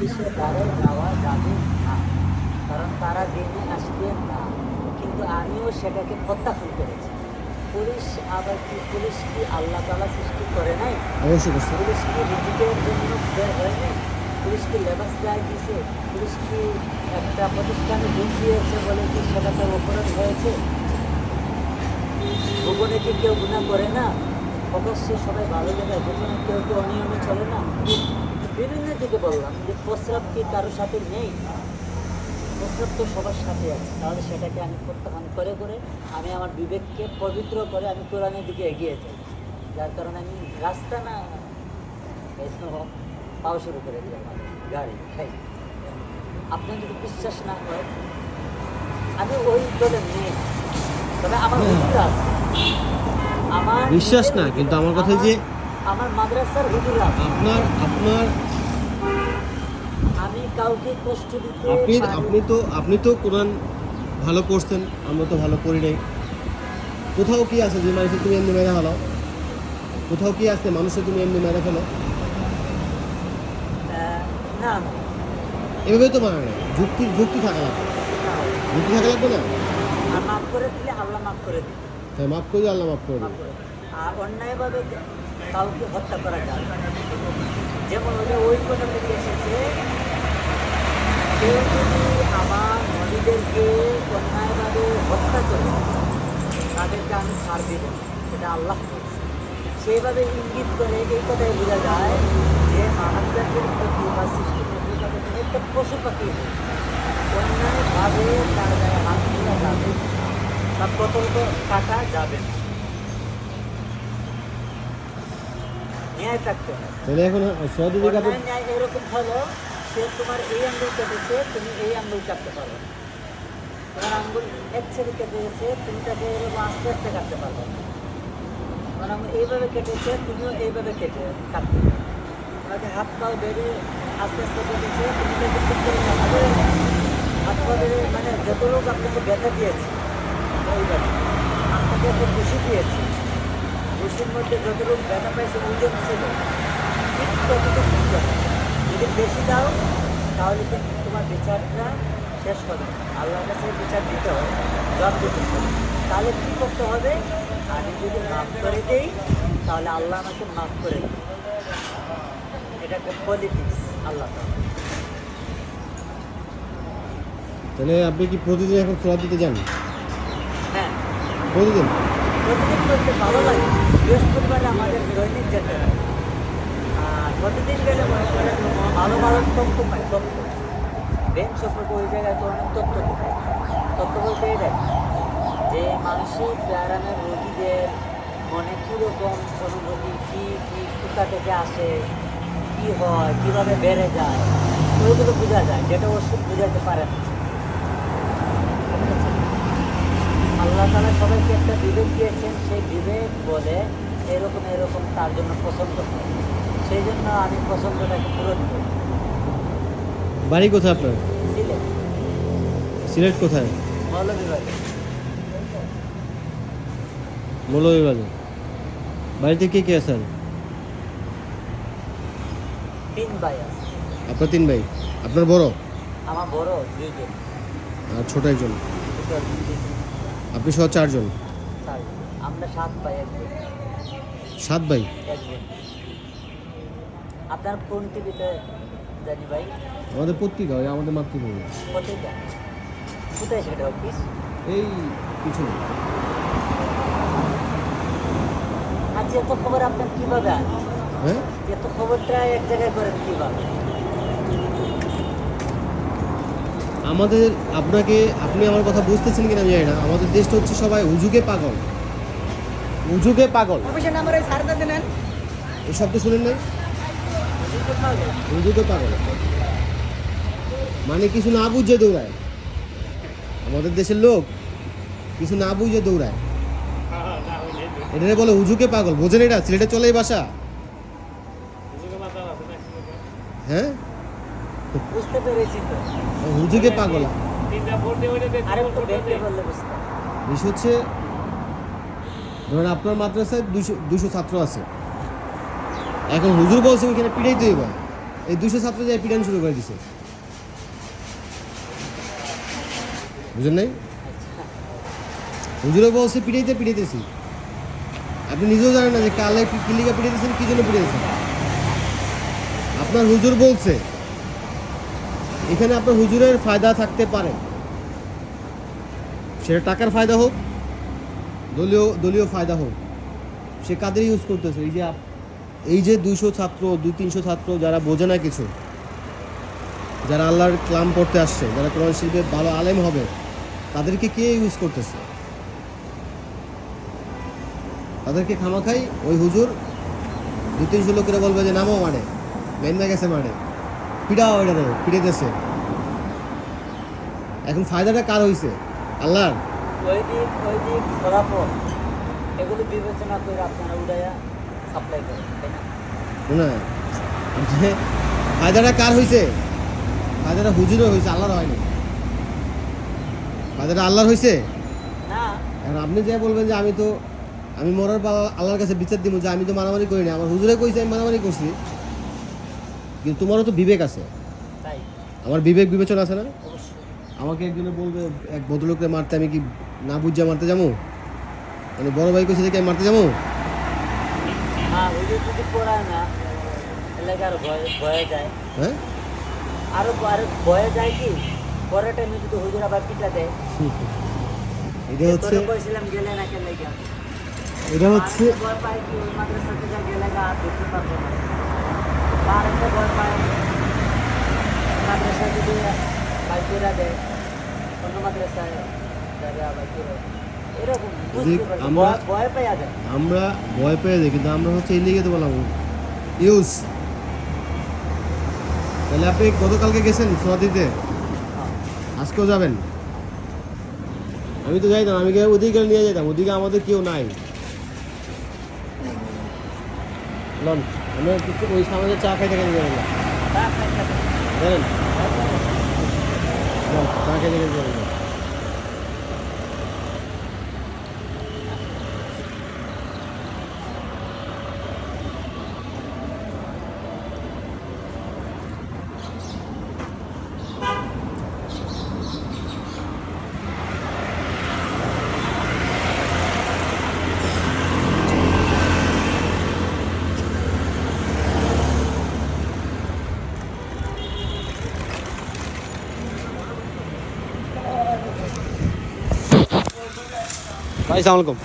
পুলিশের দ্বারে যাওয়া যাবে না, কারণ তারা দিনে আসবে না। কিন্তু আমিও সেটাকে প্রত্যাখ্যান করেছি। পুলিশ আবার কি, পুলিশ কি আল্লাহ তাআলা সৃষ্টি করে নাই? অবশ্যই করছে। পুলিশ কি রিজিকের জন্য বের হয় নাই? পুলিশ কি লেবাস গায়ে দিয়েছে? পুলিশ কি একটা প্রতিষ্ঠানে যোগ দিয়েছে বলে কি সেটা তার অপরাধ হয়েছে? গোপনে কি কেউ গুনাহ করে না? প্রকাশ্যে সবাই ভালো জায়গায়, গোপনে কেউ কেউ অনিয়মে চলে না? বিভিন্ন দিকে বললাম যে প্রস্রাব কি কারোর সাথে নেই? প্রস্রাব তো সবার সাথে আছে। তাহলে সেটাকে আমি প্রত্যাখ্যান করে করে আমি আমার বিবেককে পবিত্র করে আমি কোরআনের দিকে এগিয়ে যাই। যার কারণে আমি রাস্তা না পাওয়া শুরু করে দিই আমার গাড়ি খাই। আপনার যদি বিশ্বাস না হয়, আমি ওই দলের নেই, তবে আমার হুজুর আছে। আমার বিশ্বাস না, কিন্তু আমার কথা যে আমার মাদ্রাসার হুজুর আছে। আপনার আমি কাউকে কষ্ট দিতে আপনি তো কোরআন ভালো পড়ছেন, আমরা তো ভালো পড়ি নাই। কোথাও কি আছে যে মানুষের তুমি এমনি মেরে ফেলো? কোথাও কি আছে মানুষের তুমি এমনি মেরে ফেলো? না, এভাবে তো মানা নেই। যুক্তি থাকা লাগবে। যুক্তি থাকা লাগবে না? আর মাফ করে দিলে আল্লাহ মাফ করে দিবে। তাই মাফ করে দিলে আল্লাহ মাফ করে মাফ দেবে। করে দিবে। আর অন্যায়ভাবে কাউকে হত্যা করা যায় না। যেমন ওই কথা থেকে এসেছে, কেউ যদি আমার নবীদেরকে অন্যায়ভাবে হত্যা করে তাদেরকে আমি ছাড় দেব, এটা আল্লাহ বলছে। সেইভাবে ইঙ্গিত করে এই কথাই বোঝা যায় যে মানবজাতির প্রতি বা সৃষ্টির প্রতি তাদের একটা পশু পাখি অন্যায়ভাবে তার গায়ে হাত তোলা যাবে বা প্রতর্ক কাটা যাবে না। ন্যায় থাকতে হবে। তাহলে এখন অন্যায় ন্যায় এরকম হলো, সে তোমার এই আঙ্গুল কেটেছে, তুমি এই আঙ্গুল কাটতে পারো না। তোমার আঙ্গুল এক ছেড়ে কেটে গেছে, তুমি তাকে এরকম আস্তে আস্তে কাটতে পারবে না। তোমার আঙ্গুল এইভাবে কেটেছে, তুমিও এইভাবে কাটতে পারো। তোমাকে হাত পাও বেড়ে আস্তে আস্তে কেটেছে, তুমি তাকে ঠিক করে কাটাবে। হাত পা বেড়ে মানে যত লোক আপনাকে ব্যথা দিয়েছে, ওইভাবে আপনাকে একটা ঘুষি দিয়েছে, ঘুষির মধ্যে যত লোক ব্যথা পাইছে ওজন ছিল, ঠিক ততটুকু ব্যথা। যদি বেশি দাও তাহলে কিন্তু তোমার বিচারটা শেষ হবে না। আল্লাহর কাছে বিচার দিতে হবে, জবাব দিতে হবে। তাহলে কী করতে হবে? আমি যদি মাফ করে দিই তাহলে আল্লাহ আমাকে মাফ করে দেবে। এটা একটা পলিটিক্স আল্লাহ তাআলা। তাহলে আপনি কি প্রতিদিন এখন সোয়াদ দিতে যান? হ্যাঁ, প্রতিদিন? প্রতিদিন করতে ভালো লাগে। বৃহস্পতিবারে আমাদের দৈনিক যেতে হয়। আর প্রতিদিন গেলে মনে করেন ভালো ভালো তথ্য পাই। তথ্য ব্রেন সম্পর্কে ওই জায়গায় তো অনেক তথ্য পাই। তথ্য বলতে এটাই যে মানসিক ব্যায়ামের রোগীদের মনে কীরকম অনুভূতি, কী কী কোথা থেকে আসে, কী হয়, কীভাবে বেড়ে যায়, ওইগুলো বোঝা যায়, যেটা ওষুধ বোঝাতে পারে না। আল্লাহ তাআলা সবাইকে একটা বিবেক দিয়েছেন, সেই বিবেক বলে এরকম এরকম তার জন্য পছন্দ হয়। সেই জন্য আমি পছন্দটাকে পূরণ করি। বাড়ি কোথায় আপনার? সিলেট সিলেট কোথায়? মৌলভীবাজার। মৌলভীবাজার। বাড়িতে কে কে আছেন? 3 ভাই আছে। আপনার 3 ভাই? আপনার বড়? আমার বড় 2 জন, আর ছোট একজন? ছোট একজন, 2 জন, আপনি সহ 4 জন? 4 জন। আমরা 7 ভাই, 1 বোন। 7 ভাই? 1 বোন। আপনার কোন টিভিতে জানি ভাই? আমাদের পত্রিকা, ওই আমাদের মাতৃভূমি। পত্রিকা কোথায় সেটা অফিস? এই পিছনে। আচ্ছা, এত খবর আপনার কীভাবে আন? হ্যাঁ, এত খবরটা এক জায়গায় করেন কীভাবে? আপনি আমার কথা বুঝতেছেন কিনা আমি জানি না। আমাদের দেশটা হচ্ছে সবাই হুজুগে পাগল। হুজুগে পাগল। অফিসের নাম্বার এই সারদা দেন। এই শব্দ শুনেন নাই? হুজুগে পাগল মানে কিছু না বুঝে দৌড়ায়। আমাদের দেশের লোক কিছু না বুঝে দৌড়ায়, এটাকে বলে হুজুগে পাগল। বোঝেন এটা? সিলেটে চলে এই ভাষা? হ্যাঁ, বুঝতে পেরেছি তো। হুজুগে পাগল। আরেকটু বেঁকে বললে বুঝতে। বিষয় হচ্ছে, ধরেন আপনার মাদ্রাসায় 200 ছাত্র আছে। এখন হুজুর বলছে ওইখানে পিড়াইতে হইব, এই 200 ছাত্র যে পিটান শুরু করে দিছে, বুঝেন নাই? হুজুরে বলছে পিটাইতেছি, আপনি নিজেও জানেন না যে কালে কিলিকা পিটাইতেছেন, কি জন্য পিটাইতেছেন। আপনার হুজুর বলছে, এখানে আপনার হুজুরের ফায়দা থাকতে পারে, সেটা টাকার ফায়দা হোক, দলীয় ফায়দা হোক, সে কাদের ইউজ করতেছে। এই যে 200 ছাত্র 200-300 ছাত্র যারা বোঝে না কিছু, যারা আল্লাহর কালাম পড়তে আসছে, যারা কোরআন শরীফে ভালো আলেম হবে, তাদেরকে কে ইউজ করতেছে? তাদেরকে খামাখাই ওই হুজুর 200-300 লোকেরা বলবে যে নামও মানে মেন গেছে মানে পিটাও এটা পিটাইতেছে। এখন ফায়দাটা কার হয়েছে? আল্লাহর। ওই দিক ফলাফল এগুলো বিবেচনা করে আপনারা উড়াইয়া সাপ্লাই করেন, তাই না? না, ফায়দাটা কার হয়েছে? ফায়দাটা হুজুরের হয়েছে, আল্লাহর হয়নি। ফায়দাটা আল্লাহর হয়েছে। না, এখন আপনি যে বলবেন যে আমি মরার পর আল্লাহর কাছে বিচার দিব যে আমি তো মারামারি করি না, আমার হুজুরে কইছে আমি মারামারি করছি, কিন্তু তোমারও তো বিবেক আছে, তাই আমার বিবেক বিবেচনা আছে না? অবশ্যই। আমাকে একজনে বলবে এক ভদ্রলোককে মারতে, আমি কি না বুঝা মারতে যাবো? মানে বড় ভাই কইছে দেখে আমি মারতে যাবো? হ্যাঁ, হুজুর যদি পড়ায় না এলাকায় আরো ভয়ে যায়, হ্যাঁ, আরো ভয়ে যায় কি পরের টাইমে যদি হুজুর আবার পিটা দেয়, এটা হচ্ছে তোরে কইছিলাম গেলে না কেন লাগা, এটা হচ্ছে ভয় পায় কি ওই মাদ্রাসাতে যা গেলে গা দেখতে পারবো না, আর একটা ভয় পায় মাদ্রাসা যদি বাইকেরা দেয় অন্য মাদ্রাসায় যাবে বাইকেরা, এরকম বুঝতে পারছি, ভয় পাইয়া যায়। আমরা ভয় পেয়ে যাই, কিন্তু আমরা হচ্ছে এই লিগে তো বললাম ইউজ। তাহলে আপনি গতকালকে গেছেন সোয়াদিতে, আজকেও যাবেন? আমি তো যাইতাম, আমি ওদিকে নিয়ে যেতাম, ওদিকে আমাদের কেউ নাই। লন আমরা কিছু ওই সামনে চা খাইতে খাইতে যাবেন না, জানেন? লন, চা খাইতে খাইতে যাবেন না। ভাই, আসসালামু আলাইকুম।